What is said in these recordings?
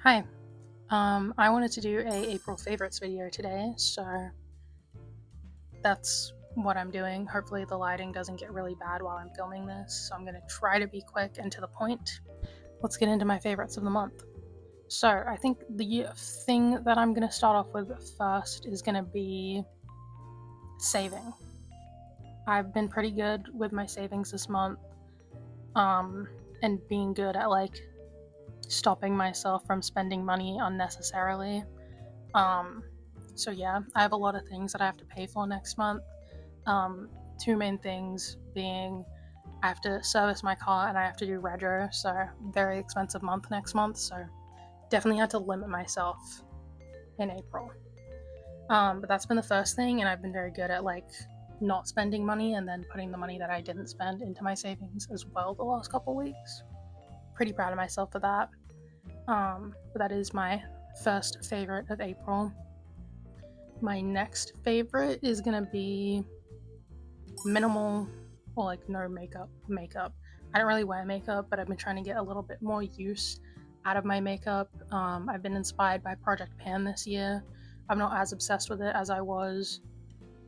Hi. I wanted to do a April favorites video today, so that's what I'm doing. Hopefully the lighting doesn't get really bad while I'm filming this, so I'm gonna try to be quick and to the point. Let's get into my favorites of the month. So I think the thing that I'm gonna start off with first is gonna be saving. I've been pretty good with my savings this month, and being good at stopping myself from spending money unnecessarily. Um, so yeah, I have a lot of things that I have to pay for next month. Two main things being I have to service my car and I have to do rego, so very expensive month next month. So definitely had to limit myself in April. But that's been the first thing, and I've been very good at not spending money and then putting the money that I didn't spend into my savings as well the last couple weeks. Pretty proud of myself for that. But that is my first favorite of April. My next favorite is gonna be minimal or no makeup. I don't really wear makeup, but I've been trying to get a little bit more use out of my makeup. I've been inspired by Project Pan this year. I'm not as obsessed with it as I was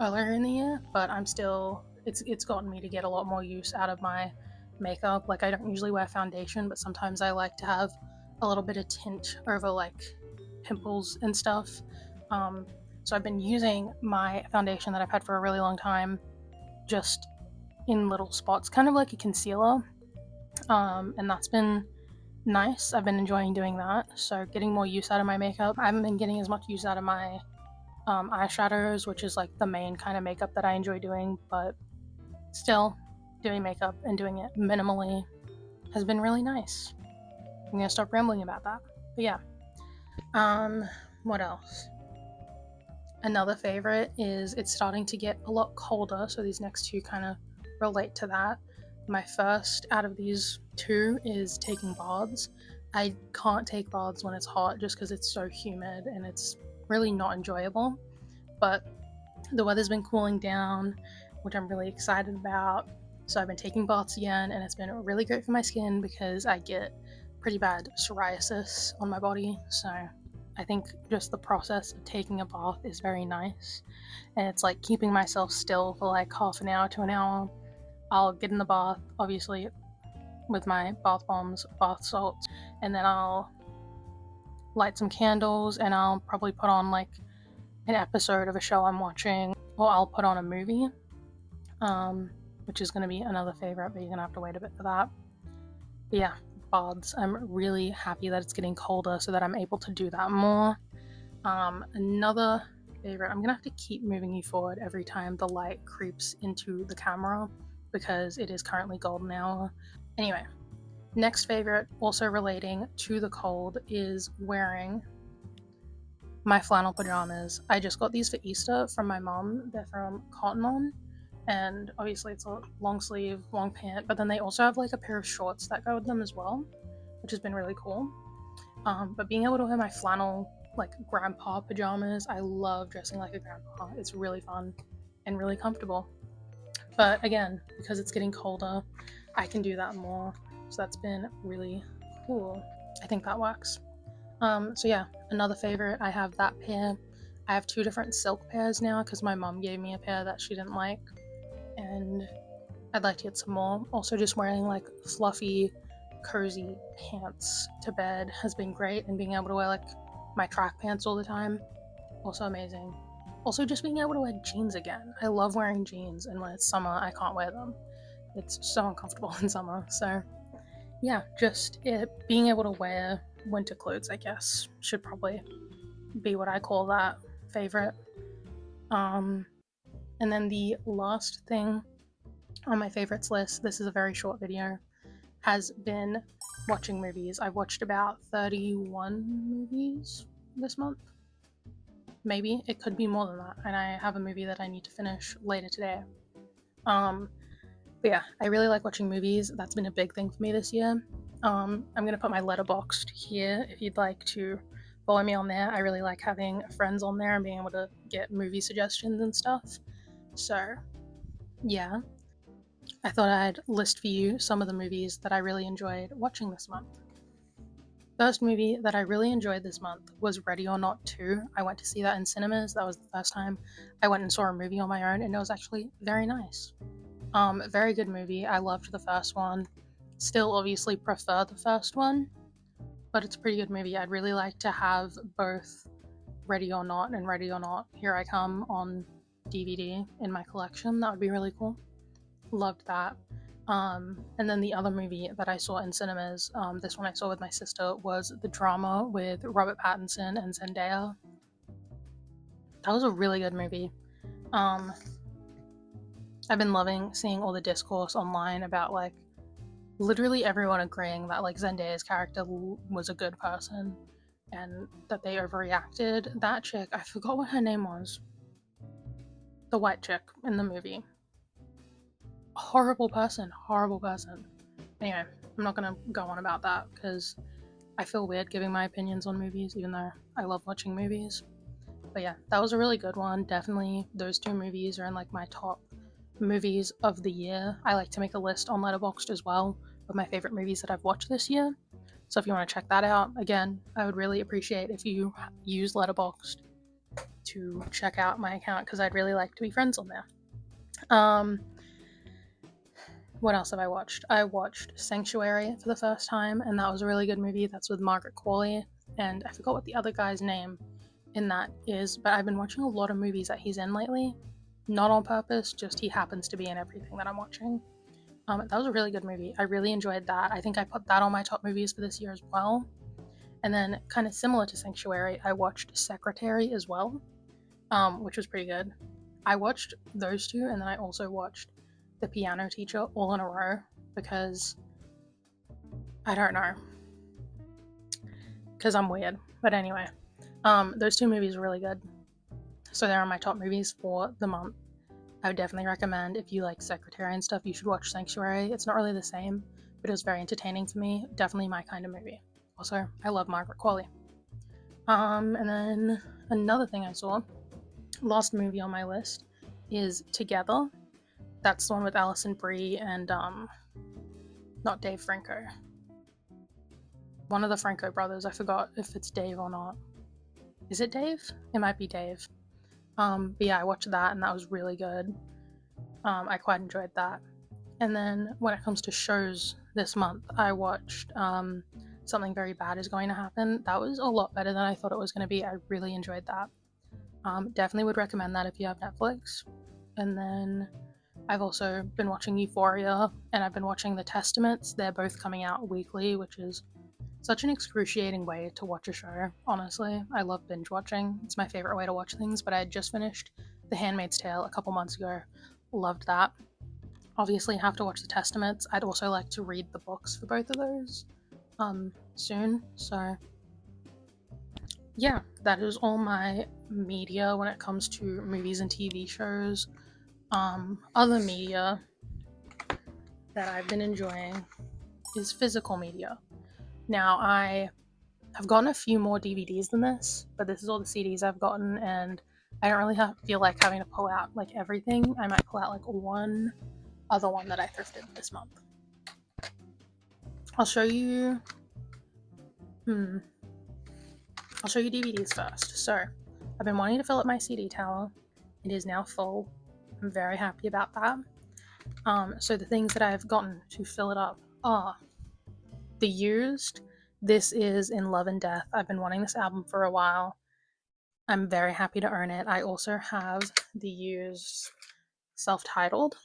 earlier in the year, but I'm still it's gotten me to get a lot more use out of my makeup. Like, I don't usually wear foundation, but sometimes I like to have a little bit of tint over pimples and stuff. So I've been using my foundation that I've had for a really long time just in little spots, kind of like a concealer. And that's been nice. I've been enjoying doing that. So getting more use out of my makeup. I haven't been getting as much use out of my eyeshadows, which is like the main kind of makeup that I enjoy doing, but still doing makeup and doing it minimally has been really nice. I'm gonna stop rambling about that. But yeah. What else? Another favorite is it's starting to get a lot colder, so these next two kind of relate to that. My first out of these two is taking baths. I can't take baths when it's hot just because it's so humid and it's really not enjoyable. But the weather's been cooling down, which I'm really excited about. So I've been taking baths again, and it's been really great for my skin because I get pretty bad psoriasis on my body. So I think just the process of taking a bath is very nice. And it's like keeping myself still for like half an hour to an hour. I'll get in the bath, obviously, with my bath bombs, bath salts, and then I'll light some candles and I'll probably put on an episode of a show I'm watching, or I'll put on a movie, which is going to be another favorite, but you're going to have to wait a bit for that. But yeah, baths. I'm really happy that it's getting colder so that I'm able to do that more. Another favorite, I'm going to have to keep moving you forward every time the light creeps into the camera because it is currently golden hour. Anyway, next favorite, also relating to the cold, is wearing my flannel pajamas. I just got these for Easter from my mom. They're from Cotton On, and obviously it's a long sleeve, long pant, but then they also have a pair of shorts that go with them as well, which has been really cool. But being able to wear my flannel grandpa pajamas, I love dressing like a grandpa. It's really fun and really comfortable. But again, because it's getting colder, I can do that more. So that's been really cool. I think that works. So yeah, another favorite, I have that pair. I have two different silk pairs now because my mom gave me a pair that she didn't like, and I'd like to get some more. Also, just wearing fluffy, cozy pants to bed has been great, and being able to wear my track pants all the time, also amazing. Also, just being able to wear jeans again. I love wearing jeans, and when it's summer, I can't wear them. It's so uncomfortable in summer. So yeah, just being able to wear winter clothes, I guess, should probably be what I call that favorite. And then the last thing on my favorites list, this is a very short video, has been watching movies. I've watched about 31 movies this month. Maybe. It could be more than that. And I have a movie that I need to finish later today. But yeah, I really like watching movies. That's been a big thing for me this year. I'm going to put my Letterboxd here if you'd like to follow me on there. I really like having friends on there and being able to get movie suggestions and stuff. So, yeah, I thought I'd list for you some of the movies that I really enjoyed watching this month. First movie that I really enjoyed this month was Ready or Not 2. I went to see that in cinemas. That was the first time I went and saw a movie on my own, and it was actually very nice. Very good movie. I loved the first one. Still, obviously, prefer the first one, but it's a pretty good movie. I'd really like to have both Ready or Not and Ready or Not Here I Come on DVD in my collection. That would be really cool. Loved that. And then the other movie that I saw in cinemas, this one I saw with my sister, was the drama with Robert Pattinson and Zendaya. That was a really good movie. Um, I've been loving seeing all the discourse online about like literally everyone agreeing that like Zendaya's character was a good person and that they overreacted. That chick, I forgot what her name was. The white chick in the movie. Horrible person, horrible person. Anyway, I'm not gonna go on about that because I feel weird giving my opinions on movies, even though I love watching movies. But yeah, that was a really good one. Definitely, those two movies are in like my top movies of the year. I like to make a list on Letterboxd as well of my favorite movies that I've watched this year. So if you want to check that out, again, I would really appreciate if you use Letterboxd to check out my account because I'd really like to be friends on there. What else have I watched? I watched Sanctuary for the first time, and that was a really good movie. That's with Margaret Qualley, and I forgot what the other guy's name in that is, but I've been watching a lot of movies that he's in lately. Not on purpose, just he happens to be in everything that I'm watching. That was a really good movie. I really enjoyed that. I think I put that on my top movies for this year as well. And then, kind of similar to Sanctuary, I watched Secretary as well, which was pretty good. I watched those two, and then I also watched The Piano Teacher all in a row because I don't know, because I'm weird. But anyway, those two movies were really good. So they're on my top movies for the month. I would definitely recommend if you like Secretary and stuff, you should watch Sanctuary. It's not really the same, but it was very entertaining to me. Definitely my kind of movie. Also, I love Margaret Qualley. And then another thing I saw, last movie on my list, is Together. That's the one with Alison Brie and not Dave Franco. One of the Franco brothers. I forgot if it's Dave or not. Is it Dave? It might be Dave. But yeah, I watched that and that was really good. I quite enjoyed that. And then when it comes to shows this month, I watched Something Very Bad Is Going to Happen. That was a lot better than I thought it was going to be. I really enjoyed that. Definitely would recommend that if you have Netflix. And then I've also been watching Euphoria and I've been watching The Testaments. They're both coming out weekly, which is such an excruciating way to watch a show, honestly. I love binge watching. It's my favorite way to watch things, but I had just finished The Handmaid's Tale a couple months ago. Loved that. Obviously, have to watch The Testaments. I'd also like to read the books for both of those soon. So, yeah, that is all my media when it comes to movies and TV shows. Other media that I've been enjoying is physical media. Now, I have gotten a few more DVDs than this, but this is all the CDs I've gotten, and I don't really feel like having to pull out like everything. I might pull out like one other one that I thrifted this month. I'll show you. I'll show you DVDs first. So, I've been wanting to fill up my CD tower. It is now full. I'm very happy about that. So the things that I've gotten to fill it up are The Used. This is In Love and Death. I've been wanting this album for a while. I'm very happy to own it. I also have The Used self-titled.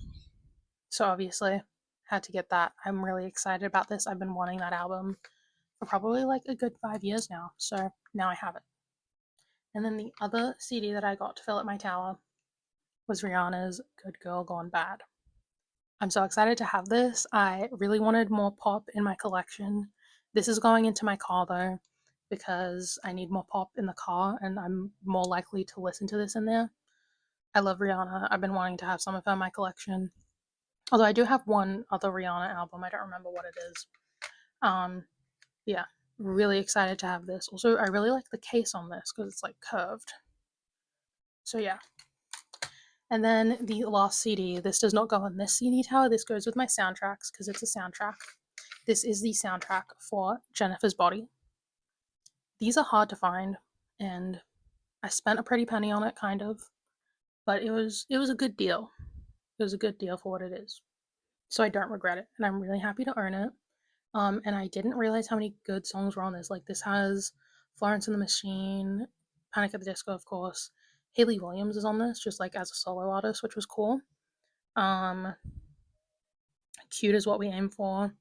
So obviously had to get that. I'm really excited about this. I've been wanting that album for probably like a good 5 years now. So now I have it. And then the other CD that I got to fill up my tower was Rihanna's Good Girl Gone Bad. I'm so excited to have this. I really wanted more pop in my collection. This is going into my car though, because I need more pop in the car and I'm more likely to listen to this in there. I love Rihanna. I've been wanting to have some of her in my collection. Although I do have one other Rihanna album. I don't remember what it is. Yeah, really excited to have this. Also, I really like the case on this because it's like curved. So yeah. And then the last CD. This does not go on this CD tower. This goes with my soundtracks because it's a soundtrack. This is the soundtrack for Jennifer's Body. these are hard to find, and I spent a pretty penny on it, kind of, but it was a good deal. It was a good deal for what it is. So I don't regret it, and I'm really happy to earn it. And I didn't realize how many good songs were on this. Like, this has Florence and the Machine, Panic at the Disco, of course. Hayley Williams is on this, just like as a solo artist, which was cool. Um, Cute is What We Aim For.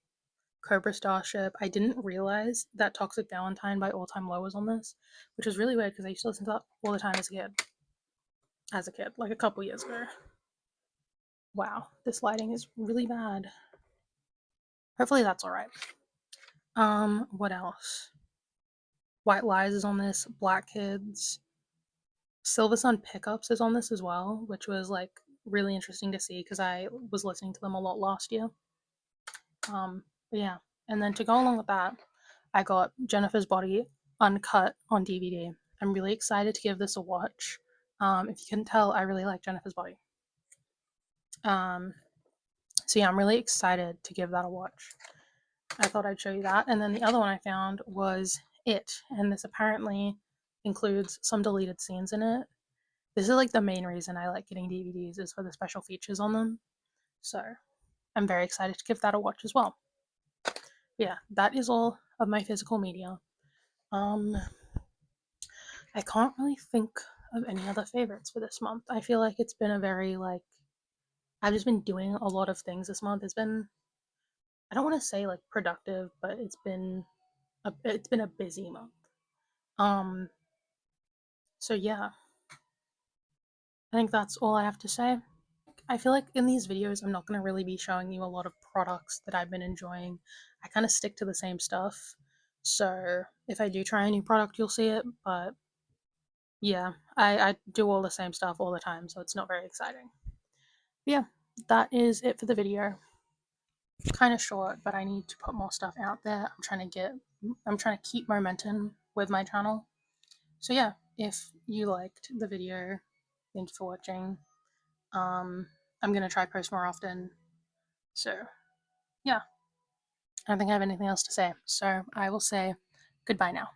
Cobra Starship. I didn't realize that Toxic Valentine by All Time Low was on this, which was really weird because I used to listen to that all the time as a kid. As a kid, like a couple years ago. Wow, this lighting is really bad. Hopefully that's alright. What else? White Lies is on this. Black Kids. Silversun Pickups is on this as well, which was like really interesting to see because I was listening to them a lot last year. But yeah, and then to go along with that, I got Jennifer's Body uncut on DVD. I'm really excited to give this a watch. If you couldn't tell, I really like Jennifer's Body. So yeah, I'm really excited to give that a watch. I thought I'd show you that. And then the other one I found was It, and this apparently includes some deleted scenes in it. This is like the main reason I like getting DVDs, is for the special features on them. So I'm very excited to give that a watch as well. Yeah, that is all of my physical media. I can't really think of any other favorites for this month. I feel like it's been a very like I've just been doing a lot of things this month. It's been, I don't want to say like productive, but it's been a busy month. Um so yeah, I think that's all I have to say. I feel like in these videos I'm not going to really be showing you a lot of products that I've been enjoying. I kind of stick to the same stuff. So if I do try a new product, you'll see it, but yeah, I do all the same stuff all the time, so it's not very exciting. But yeah, that is it for the video. Kind of short, but I need to put more stuff out there. I'm trying to keep momentum with my channel. So yeah, if you liked the video, thank you for watching. I'm gonna try post more often. So yeah, I don't think I have anything else to say. So I will say goodbye now.